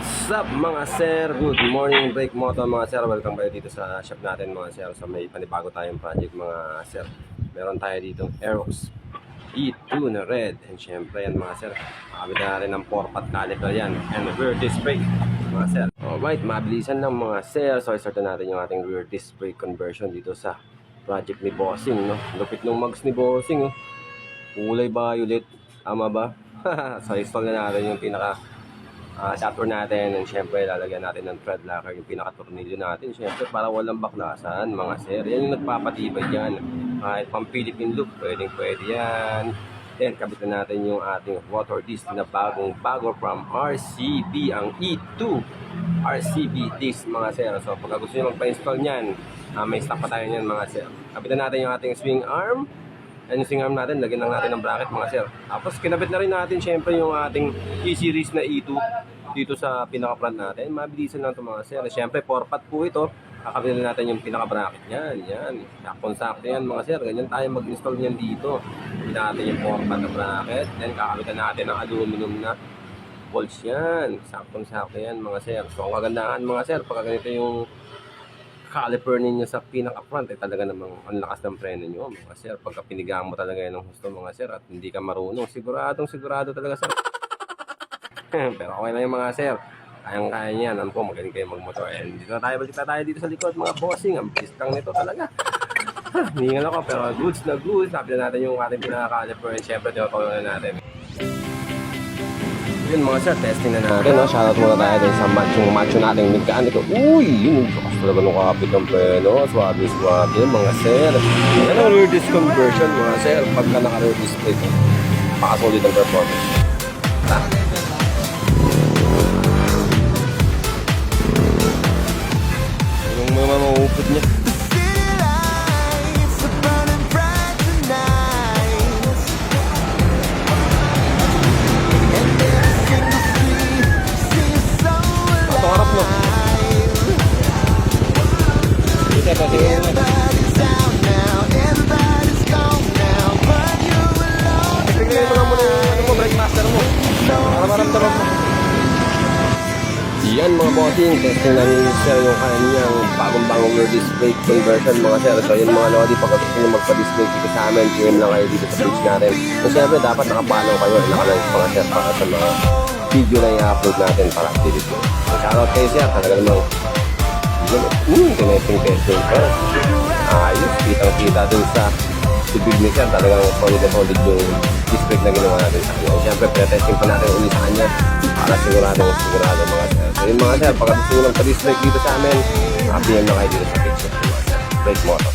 What's up mga sir? Good morning, Break Moto mga sir. Welcome kayo dito sa shop natin mga sir. So may panibago tayong project mga sir. Meron tayo dito Aerox E2 na red. And syempre yan mga sir, makabit na rin ng 4-pot caliper yan. And rear disc brake mga sir. Alright, mabilisan lang mga sir. So i-start natin yung ating rear disc brake conversion dito sa project ni Bossing, no? Lupit ng mags ni Bossing, oh. Kulay violet, tama ba? So install na natin yung pinaka adapter natin, and syempre lalagyan natin ng thread locker yung pinaka-tornilyo natin, syempre para walang baklasan mga sir. Yan yung nagpapatibay dyan. Kahit pang Philippine loop, pwede yan. Then kabit na natin yung ating water disc na bago from RCB, ang E2 RCB disc mga sir. So pag gusto nyo magpa-install nyan, may stock pa tayo nyan mga sir. Kabit na natin yung ating swing arm. And yung swing arm natin, lagyan lang natin ng bracket mga sir. Tapos kinabit na rin natin syempre yung ating E-series na E2 dito sa pinaka-front natin. Mabilisan lang ito mga sir. Syempre 4-pot po ito. Kakabit na natin yung pinaka-bracket niyan. Yan. Sakto yan mga sir. Ganyan tayo mag-install niyan dito. Kabit natin yung 4-pot na bracket. Then kakabitan natin ng aluminum na bolts yan. Sakto yan mga sir. So ang kagandahan mga sir, pagka ganito yung caliper ninyo sa pinaka-front, talaga namang ang lakas ng preno nyo mga sir. Pagka pinigaan mo talaga yan ng husto mga sir at hindi ka marunong, sigurado talaga sir. Pero okay lang yung mga sir, kayang-kaya niyan. Ano po, magaling kayo magmotor. And dito na tayo, balik tayo dito sa likod mga bossing. Ang bilis lang nito talaga. Hihingal ako pero goods na goods. Tapos na natin yung ating pinaka-caliper and syempre tinutulong na natin. Yun mga sir, testing na natin, no? Shoutout muna tayo din sa macho nating mechanic. Uy, yun, lakas talaga nung kakapit ng preno. Swabe mga sir. Yan ang rear disc conversion mga sir. Pagka naka-rear disc plate, pakasolid ang performance. Yung mga maupot niya. Yan mga bossing, testing na ni sir yung kanyang bagong rear disc brake conversion mga sir. So yun mga lodi, pag gusto nyo magpa-display dito sa amin, PM lang kayo dito sa page natin. So syempre dapat nakapalaw kayo, nakalike mga sir para sa mga video na i-upload natin para update mo. So shoutout kayo sir, talaga namang testing pa. Ayos, kitang-kita dun sa tubig ni sir, talagang solid yung disc brake na ginawa natin sa kanya. Siyempre, pre-testing pa natin ulit sa kanya para sigurado mga sir. So yun mga sir, pagka gusto nyo ng pa-disc brake dito sa amin, PM na kayo dito sa page natin mga sir. Break Moto.